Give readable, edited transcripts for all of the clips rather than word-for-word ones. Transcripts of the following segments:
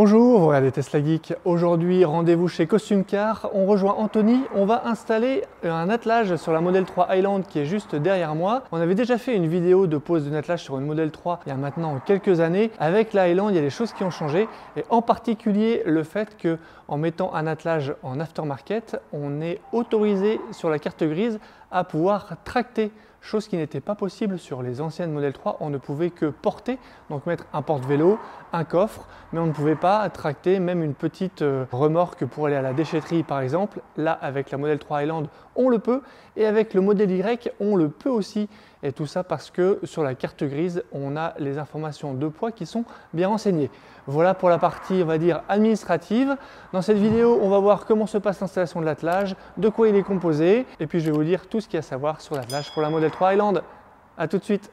Bonjour, vous regardez Tesla Geek. Aujourd'hui, rendez-vous chez Costume Car. On rejoint Anthony. On va installer un attelage sur la Model 3 Highland qui est juste derrière moi. On avait déjà fait une vidéo de pose d'un attelage sur une Model 3 il y a maintenant quelques années. Avec la Highland, il y a des choses qui ont changé et en particulier le fait que en mettant un attelage en aftermarket, on est autorisé sur la carte grise à pouvoir tracter. Chose qui n'était pas possible sur les anciennes Model 3, on ne pouvait que porter, donc mettre un porte-vélo, un coffre, mais on ne pouvait pas tracter même une petite remorque pour aller à la déchetterie par exemple. Là, avec la Model 3 Highland, on le peut, et avec le modèle Y, on le peut aussi. Et tout ça parce que sur la carte grise, on a les informations de poids qui sont bien renseignées. Voilà pour la partie, on va dire, administrative. Dans cette vidéo, on va voir comment se passe l'installation de l'attelage, de quoi il est composé, et puis je vais vous dire tout ce qu'il y a à savoir sur l'attelage pour la Model 3 Highland. A tout de suite.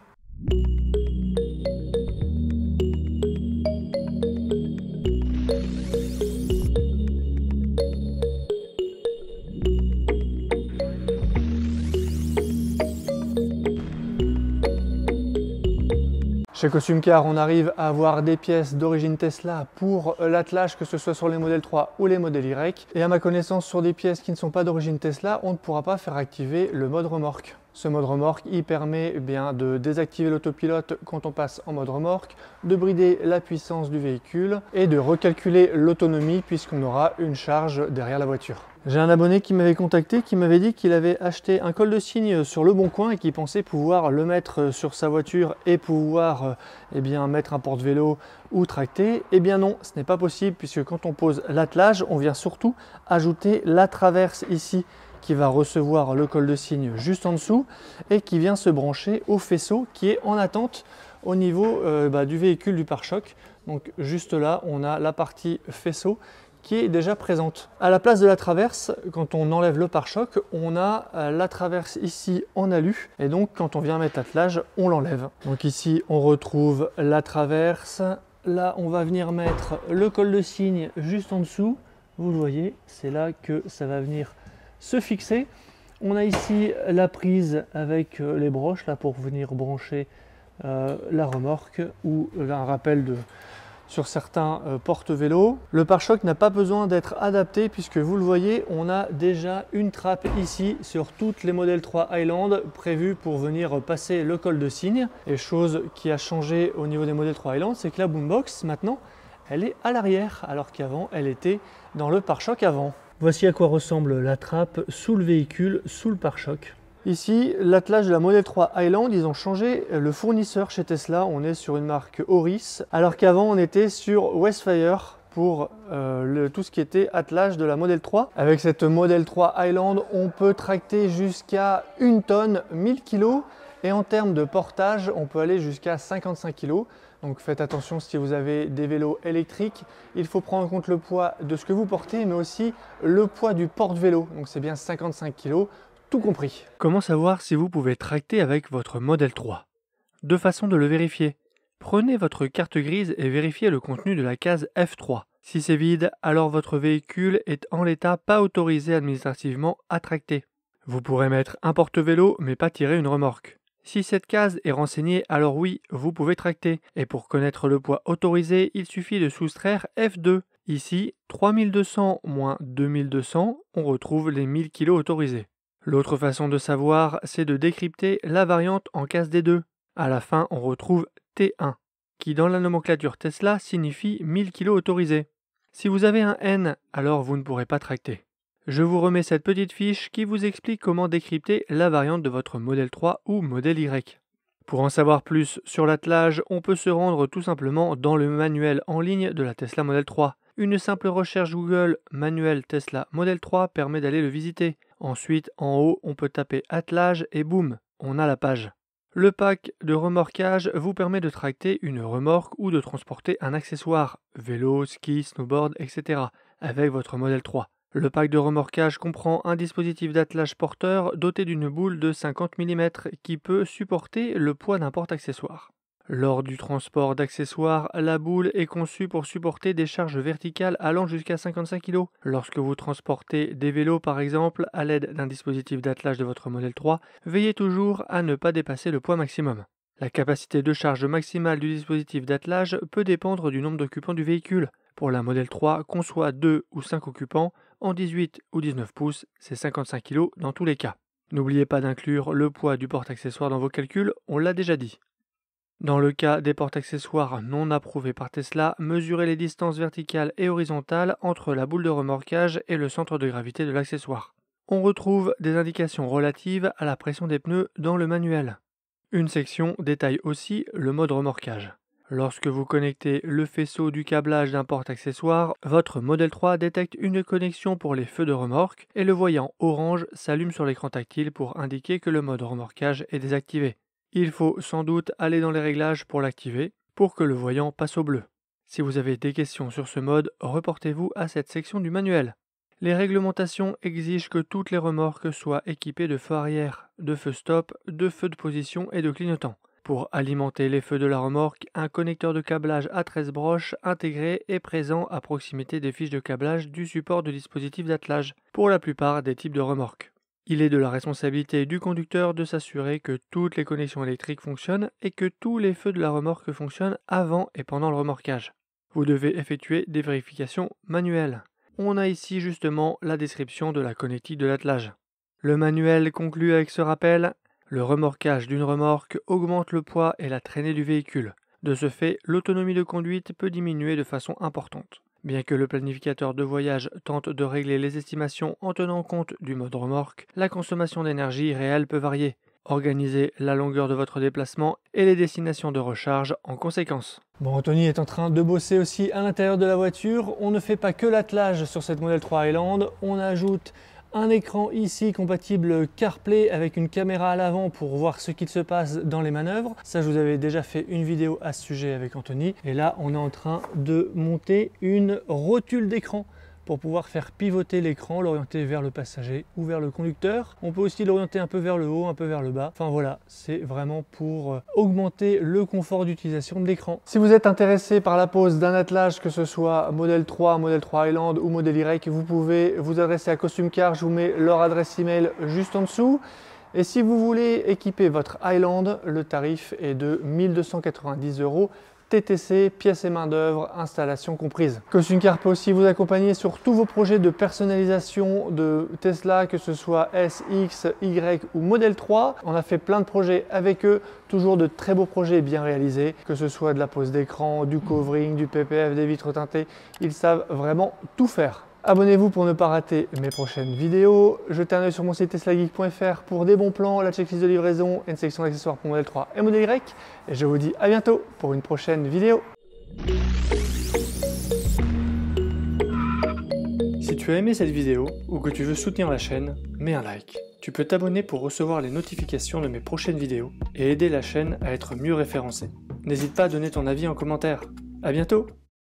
Chez Costume Car, on arrive à avoir des pièces d'origine Tesla pour l'attelage, que ce soit sur les modèles 3 ou les modèles Y. Et à ma connaissance, sur des pièces qui ne sont pas d'origine Tesla, on ne pourra pas faire activer le mode remorque. Ce mode remorque, il permet de désactiver l'autopilote quand on passe en mode remorque, de brider la puissance du véhicule et de recalculer l'autonomie puisqu'on aura une charge derrière la voiture. J'ai un abonné qui m'avait contacté, qui m'avait dit qu'il avait acheté un col de cygne sur Le Bon Coin et qu'il pensait pouvoir le mettre sur sa voiture et pouvoir mettre un porte-vélo ou tracter. Eh bien non, ce n'est pas possible puisque quand on pose l'attelage, on vient surtout ajouter la traverse ici qui va recevoir le col de cygne juste en dessous et qui vient se brancher au faisceau qui est en attente au niveau du véhicule du pare-choc. Donc juste là, on a la partie faisceau qui est déjà présente. À la place de la traverse, quand on enlève le pare-choc, on a la traverse ici en alu et donc quand on vient mettre l'attelage, on l'enlève. Donc ici, on retrouve la traverse. Là, on va venir mettre le col de cygne juste en dessous. Vous le voyez, c'est là que ça va venir se fixer. On a ici la prise avec les broches là pour venir brancher la remorque ou un rappel sur certains porte-vélos. Le pare-choc n'a pas besoin d'être adapté puisque vous le voyez, on a déjà une trappe ici sur toutes les modèles 3 Highland prévues pour venir passer le col de cygne. Et chose qui a changé au niveau des modèles 3 Highland, c'est que la boombox maintenant elle est à l'arrière alors qu'avant elle était dans le pare-choc avant. Voici à quoi ressemble la trappe sous le véhicule, sous le pare-choc. Ici, l'attelage de la Model 3 Highland, ils ont changé le fournisseur chez Tesla. On est sur une marque Oris, alors qu'avant on était sur Westfire pour tout ce qui était attelage de la Model 3. Avec cette Model 3 Highland, on peut tracter jusqu'à 1 tonne, 1000 kg. Et en termes de portage, on peut aller jusqu'à 55 kg. Donc faites attention si vous avez des vélos électriques, il faut prendre en compte le poids de ce que vous portez, mais aussi le poids du porte-vélo. Donc c'est bien 55 kg, tout compris. Comment savoir si vous pouvez tracter avec votre Model 3? Deux façons de le vérifier. Prenez votre carte grise et vérifiez le contenu de la case F3. Si c'est vide, alors votre véhicule est en l'état pas autorisé administrativement à tracter. Vous pourrez mettre un porte-vélo mais pas tirer une remorque. Si cette case est renseignée, alors oui, vous pouvez tracter. Et pour connaître le poids autorisé, il suffit de soustraire F2. Ici, 3200 moins 2200, on retrouve les 1000 kg autorisés. L'autre façon de savoir, c'est de décrypter la variante en case D2. À la fin, on retrouve T1, qui dans la nomenclature Tesla signifie 1000 kg autorisés. Si vous avez un N, alors vous ne pourrez pas tracter. Je vous remets cette petite fiche qui vous explique comment décrypter la variante de votre Model 3 ou Model Y. Pour en savoir plus sur l'attelage, on peut se rendre tout simplement dans le manuel en ligne de la Tesla Model 3. Une simple recherche Google manuel Tesla Model 3 permet d'aller le visiter. Ensuite, en haut, on peut taper attelage et boum, on a la page. Le pack de remorquage vous permet de tracter une remorque ou de transporter un accessoire, vélo, ski, snowboard, etc. avec votre Model 3. Le pack de remorquage comprend un dispositif d'attelage porteur doté d'une boule de 50 mm qui peut supporter le poids d'un porte-accessoire. Lors du transport d'accessoires, la boule est conçue pour supporter des charges verticales allant jusqu'à 55 kg. Lorsque vous transportez des vélos par exemple à l'aide d'un dispositif d'attelage de votre Model 3, veillez toujours à ne pas dépasser le poids maximum. La capacité de charge maximale du dispositif d'attelage peut dépendre du nombre d'occupants du véhicule. Pour la Model 3, qu'on soit 2 ou 5 occupants, en 18 ou 19 pouces, c'est 55 kg dans tous les cas. N'oubliez pas d'inclure le poids du porte-accessoires dans vos calculs, on l'a déjà dit. Dans le cas des porte-accessoires non approuvés par Tesla, mesurez les distances verticales et horizontales entre la boule de remorquage et le centre de gravité de l'accessoire. On retrouve des indications relatives à la pression des pneus dans le manuel. Une section détaille aussi le mode remorquage. Lorsque vous connectez le faisceau du câblage d'un porte-accessoire, votre Model 3 détecte une connexion pour les feux de remorque et le voyant orange s'allume sur l'écran tactile pour indiquer que le mode remorquage est désactivé. Il faut sans doute aller dans les réglages pour l'activer, pour que le voyant passe au bleu. Si vous avez des questions sur ce mode, reportez-vous à cette section du manuel. Les réglementations exigent que toutes les remorques soient équipées de feux arrière, de feux stop, de feux de position et de clignotants. Pour alimenter les feux de la remorque, un connecteur de câblage à 13 broches intégré est présent à proximité des fiches de câblage du support de dispositif d'attelage, pour la plupart des types de remorques. Il est de la responsabilité du conducteur de s'assurer que toutes les connexions électriques fonctionnent et que tous les feux de la remorque fonctionnent avant et pendant le remorquage. Vous devez effectuer des vérifications manuelles. On a ici justement la description de la connectique de l'attelage. Le manuel conclut avec ce rappel: le remorquage d'une remorque augmente le poids et la traînée du véhicule. De ce fait, l'autonomie de conduite peut diminuer de façon importante. Bien que le planificateur de voyage tente de régler les estimations en tenant compte du mode remorque, la consommation d'énergie réelle peut varier. Organisez la longueur de votre déplacement et les destinations de recharge en conséquence. Bon, Anthony est en train de bosser aussi à l'intérieur de la voiture. On ne fait pas que l'attelage sur cette Model 3 Highland, on ajoute un écran ici compatible CarPlay avec une caméra à l'avant pour voir ce qu'il se passe dans les manœuvres. Ça, je vous avais déjà fait une vidéo à ce sujet avec Anthony. Et là, on est en train de monter une rotule d'écran pour pouvoir faire pivoter l'écran, l'orienter vers le passager ou vers le conducteur. On peut aussi l'orienter un peu vers le haut, un peu vers le bas. Enfin voilà, c'est vraiment pour augmenter le confort d'utilisation de l'écran. Si vous êtes intéressé par la pose d'un attelage, que ce soit Model 3, Model 3 Highland ou Model Y, vous pouvez vous adresser à Costume Car. Je vous mets leur adresse email juste en dessous. Et si vous voulez équiper votre Highland, le tarif est de 1 290 €. TTC, pièces et main d'œuvre, installation comprise. Costume Car peut aussi vous accompagner sur tous vos projets de personnalisation de Tesla, que ce soit S, X, Y ou Model 3. On a fait plein de projets avec eux, toujours de très beaux projets bien réalisés, que ce soit de la pose d'écran, du covering, du PPF, des vitres teintées. Ils savent vraiment tout faire. Abonnez-vous pour ne pas rater mes prochaines vidéos. Jetez un œil sur mon site teslageek.fr pour des bons plans, la checklist de livraison et une section d'accessoires pour Model 3 et Model Y. Et je vous dis à bientôt pour une prochaine vidéo. Si tu as aimé cette vidéo ou que tu veux soutenir la chaîne, mets un like. Tu peux t'abonner pour recevoir les notifications de mes prochaines vidéos et aider la chaîne à être mieux référencée. N'hésite pas à donner ton avis en commentaire. À bientôt!